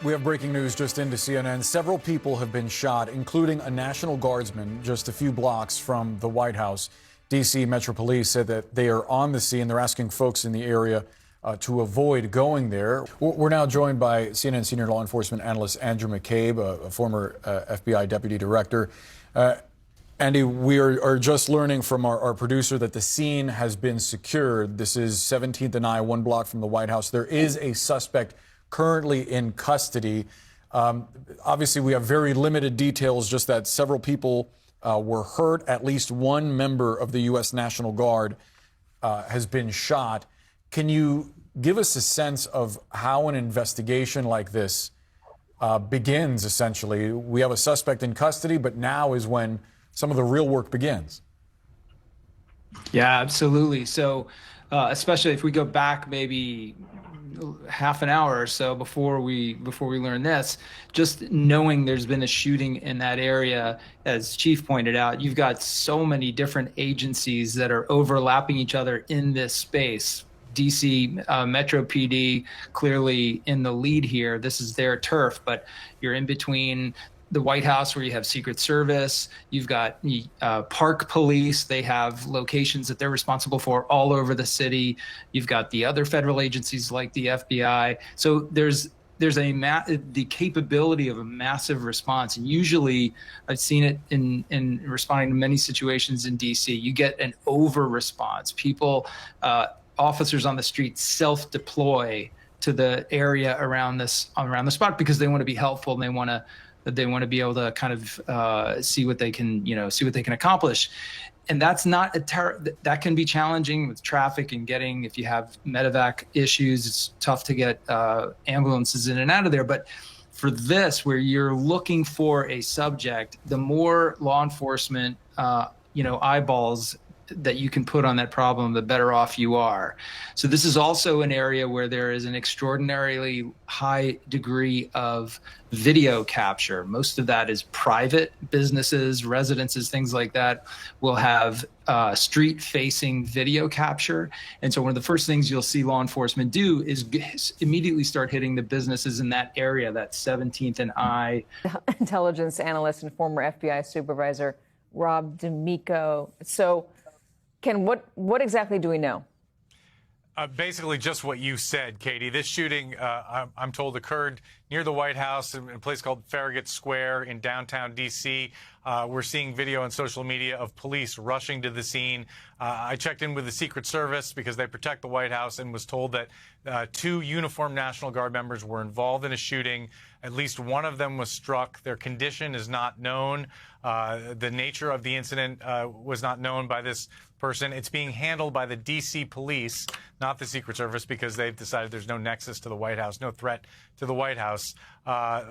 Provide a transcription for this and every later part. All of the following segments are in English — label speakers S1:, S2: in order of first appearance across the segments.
S1: We have breaking news just into CNN. Several people have been shot, including a National Guardsman just a few blocks from the White House. D.C. Metro Police said that they are on the scene. They're asking folks in the area to avoid going there. We're now joined by CNN senior law enforcement analyst Andrew McCabe, a former FBI deputy director. Andy, we are just learning from our producer that the scene has been secured. This is 17th and I, 1 block from the White House. There is a suspect currently in custody. Obviously, we have very limited details, just that several people were hurt. At least one member of the U.S. National Guard has been shot. Can you give us a sense of how an investigation like this begins, essentially? We have a suspect in custody, but now is when some of the real work begins.
S2: Yeah, absolutely. So especially if we go back maybe half an hour or so before we learn this, just knowing there's been a shooting in that area, as Chief pointed out, you've got so many different agencies that are overlapping each other in this space. DC Metro PD clearly in the lead here. This is their turf, but you're in between the White House, where you have Secret Service, you've got Park Police. They have locations that they're responsible for all over the city. You've got the other federal agencies like the FBI. So there's the capability of a massive response. And usually I've seen it in responding to many situations in DC. You get an over response. People, officers on the street self-deploy to the area around the spot because they want to be helpful and they want to be able to kind of see what they can, see what they can accomplish. And that's not that can be challenging with traffic and getting, if you have medevac issues, it's tough to get ambulances in and out of there. But for this, where you're looking for a subject, the more law enforcement, eyeballs that you can put on that problem, the better off you are. So this is also an area where there is an extraordinarily high degree of video capture. Most of that is private businesses, residences, things like that will have street-facing video capture. And so one of the first things you'll see law enforcement do is immediately start hitting the businesses in that area, that 17th and I.
S3: Intelligence analyst and former FBI supervisor, Rob D'Amico. So Ken, what exactly do we know?
S4: Basically just what you said, Katie. This shooting, I'm told, occurred near the White House in a place called Farragut Square in downtown D.C. We're seeing video on social media of police rushing to the scene. I checked in with the Secret Service because they protect the White House and was told that 2 uniformed National Guard members were involved in a shooting. At least one of them was struck. Their condition is not known. The nature of the incident was not known by this person. It's being handled by the D.C. police, not the Secret Service, because they've decided there's no nexus to the White House, no threat to the White House.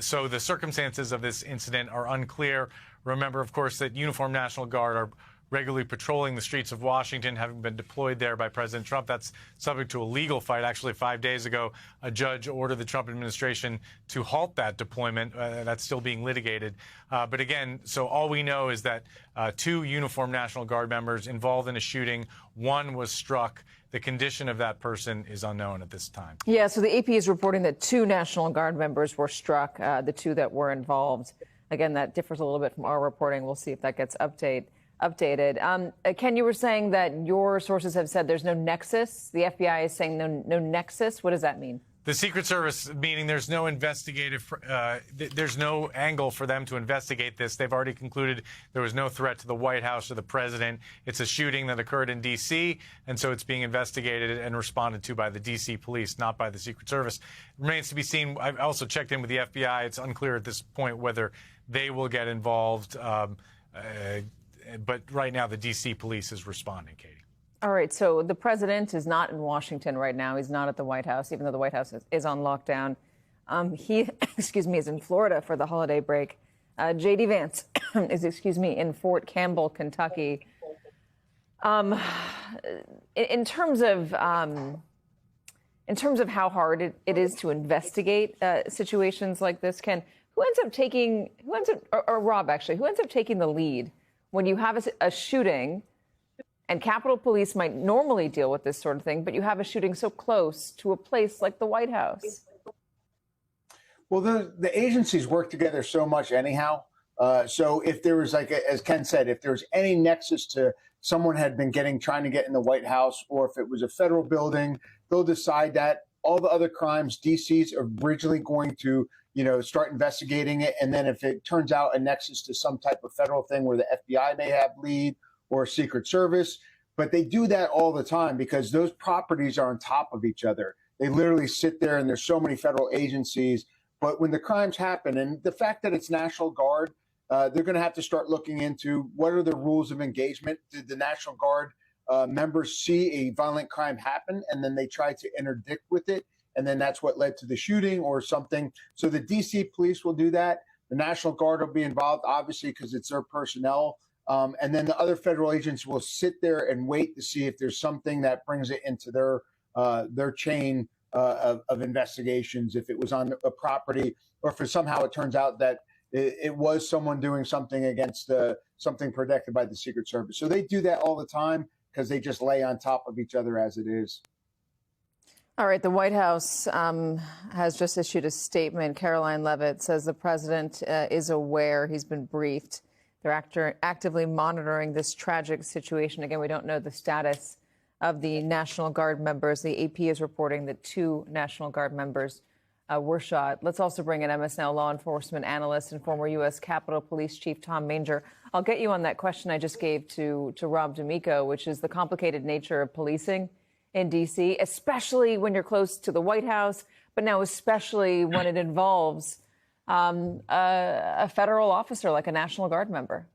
S4: So the circumstances of this incident are unclear. Remember, of course, that uniformed National Guard are regularly patrolling the streets of Washington, having been deployed there by President Trump. That's subject to a legal fight. Actually, 5 days ago, a judge ordered the Trump administration to halt that deployment. That's still being litigated. But again, so all we know is that 2 uniformed National Guard members involved in a shooting. One was struck. The condition of that person is unknown at this time.
S3: Yeah, so the AP is reporting that 2 National Guard members were struck, the 2 that were involved. Again, that differs a little bit from our reporting. We'll see if that gets updated. Ken, you were saying that your sources have said there's no nexus. The FBI is saying no nexus. What does that mean?
S4: The Secret Service, meaning there's no investigative, there's no angle for them to investigate this. They've already concluded there was no threat to the White House or the president. It's a shooting that occurred in D.C., and so it's being investigated and responded to by the D.C. police, not by the Secret Service. It remains to be seen. I've also checked in with the FBI. It's unclear at this point whether they will get involved. But right now, the D.C. police is responding, Katie.
S3: All right. So the president is not in Washington right now. He's not at the White House, even though the White House is on lockdown. He, is in Florida for the holiday break. J.D. Vance is, in Fort Campbell, Kentucky. In terms of how hard it is to investigate situations like this, Ken, who ends up taking the lead when you have a shooting? And Capitol Police might normally deal with this sort of thing, but you have a shooting so close to a place like the White House.
S5: Well, the agencies work together so much anyhow. So if there was, like, as Ken said, if there was any nexus to someone had been trying to get in the White House, or if it was a federal building, they'll decide that. All the other crimes, DC's are originally going to, start investigating it. And then if it turns out a nexus to some type of federal thing where the FBI may have lead or Secret Service, but they do that all the time because those properties are on top of each other. They literally sit there, and there's so many federal agencies. But when the crimes happen, and the fact that it's National Guard, they're going to have to start looking into what are the rules of engagement. Did the National Guard members see a violent crime happen, and then they try to interdict with it, and then that's what led to the shooting or something? So the DC police will do that. The National Guard will be involved, obviously, because it's their personnel. And then the other federal agents will sit there and wait to see if there's something that brings it into their chain of investigations, if it was on a property, or if somehow it turns out that it was someone doing something against something protected by the Secret Service. So they do that all the time because they just lay on top of each other as it is.
S3: All right, the White House has just issued a statement. Caroline Leavitt says the president is aware, he's been briefed. They're actively monitoring this tragic situation. Again, we don't know the status of the National Guard members. The AP is reporting that 2 National Guard members were shot. Let's also bring in MSNL law enforcement analyst and former U.S. Capitol Police Chief Tom Manger. I'll get you on that question I just gave to Rob D'Amico, which is the complicated nature of policing in D.C., especially when you're close to the White House, but now especially when it involves a federal officer like a National Guard member.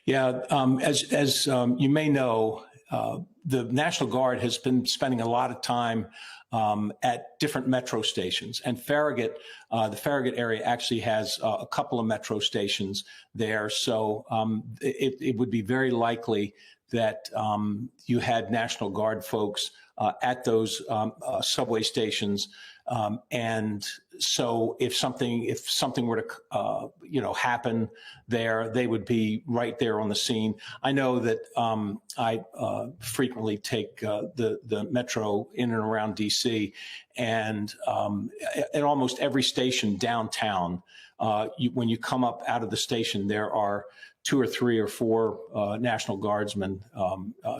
S6: Yeah, as you may know, the National Guard has been spending a lot of time at different metro stations, and Farragut, the Farragut area actually has a couple of metro stations there. So it would be very likely that you had National Guard folks at those subway stations. And so if something were to, happen there, they would be right there on the scene. I know that I frequently take the metro in and around DC, and at almost every station downtown, when you come up out of the station, there are 2 or 3 or 4 National Guardsmen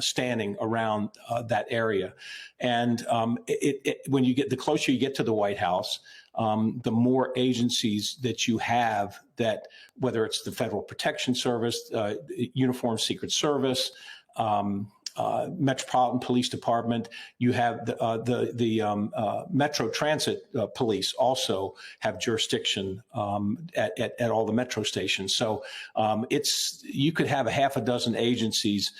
S6: standing around that area. And when you get, the closer you get to the White House, the more agencies that you have, that whether it's the Federal Protection Service, Uniformed Secret Service, Metropolitan Police Department, you have the Metro Transit Police also have jurisdiction at all the metro stations. So you could have a half a dozen agencies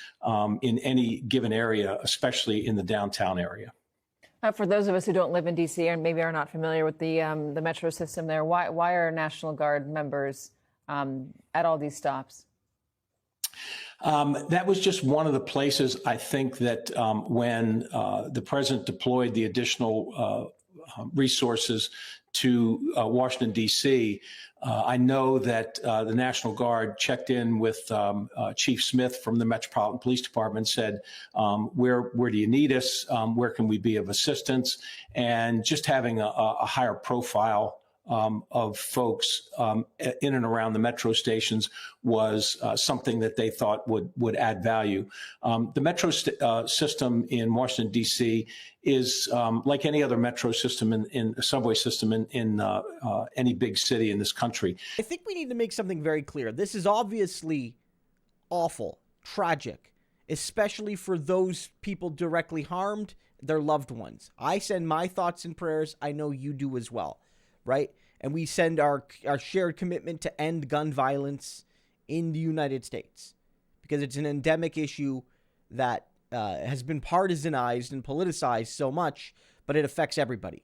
S6: in any given area, especially in the downtown area.
S3: For those of us who don't live in D.C. and maybe are not familiar with the metro system there, why are National Guard members at all these stops?
S6: That was just one of the places, I think, that when the president deployed the additional resources to Washington, D.C., I know that the National Guard checked in with Chief Smith from the Metropolitan Police Department, said, where do you need us? Where can we be of assistance? And just having a higher profile of folks in and around the metro stations was something that they thought would add value. The metro system in Washington, D.C. is like any other metro system in a subway system in any big city in this country.
S7: I think we need to make something very clear. This is obviously awful, tragic, especially for those people directly harmed, their loved ones. I send my thoughts and prayers. I know you do as well. Right? And we send our shared commitment to end gun violence in the United States, because it's an endemic issue that has been partisanized and politicized so much, but it affects everybody.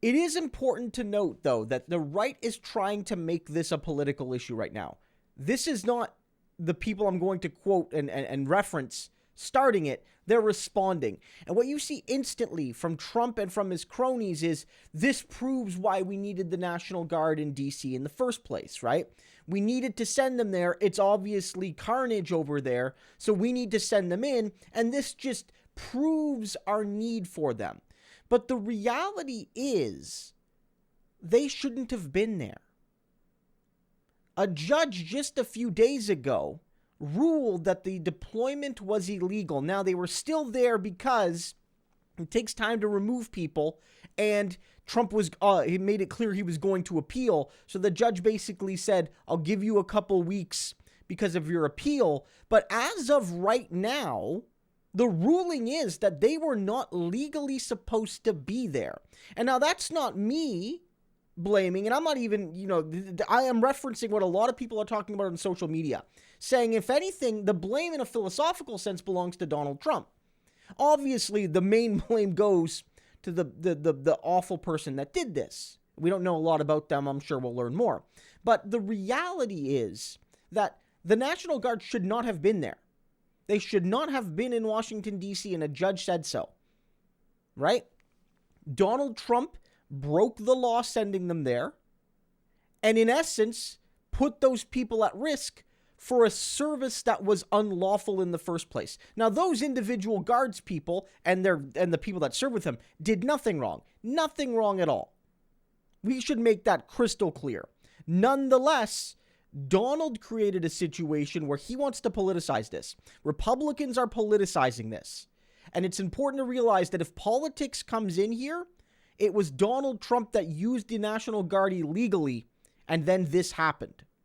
S7: It is important to note, though, that the right is trying to make this a political issue right now. This is not the people I'm going to quote and reference starting it. They're responding. And what you see instantly from Trump and from his cronies is this proves why we needed the National Guard in D.C. in the first place, right? We needed to send them there. It's obviously carnage over there, so we need to send them in, and this just proves our need for them. But the reality is they shouldn't have been there. A judge just a few days ago ruled that the deployment was illegal. Now, they were still there because it takes time to remove people, and Trump was he made it clear he was going to appeal. So the judge basically said, I'll give you a couple weeks because of your appeal. But as of right now, the ruling is that they were not legally supposed to be there. And now that's not me blaming, and I'm not even, I am referencing what a lot of people are talking about on social media, saying, if anything, the blame in a philosophical sense belongs to Donald Trump. Obviously, the main blame goes to the awful person that did this. We don't know a lot about them. I'm sure we'll learn more. But the reality is that the National Guard should not have been there. They should not have been in Washington, D.C., and a judge said so. Right? Donald Trump broke the law sending them there, and in essence, put those people at risk for a service that was unlawful in the first place. Now, those individual guards people and the people that serve with them did nothing wrong. Nothing wrong at all. We should make that crystal clear. Nonetheless, Donald created a situation where he wants to politicize this. Republicans are politicizing this. And it's important to realize that if politics comes in here, it was Donald Trump that used the National Guard illegally, and then this happened.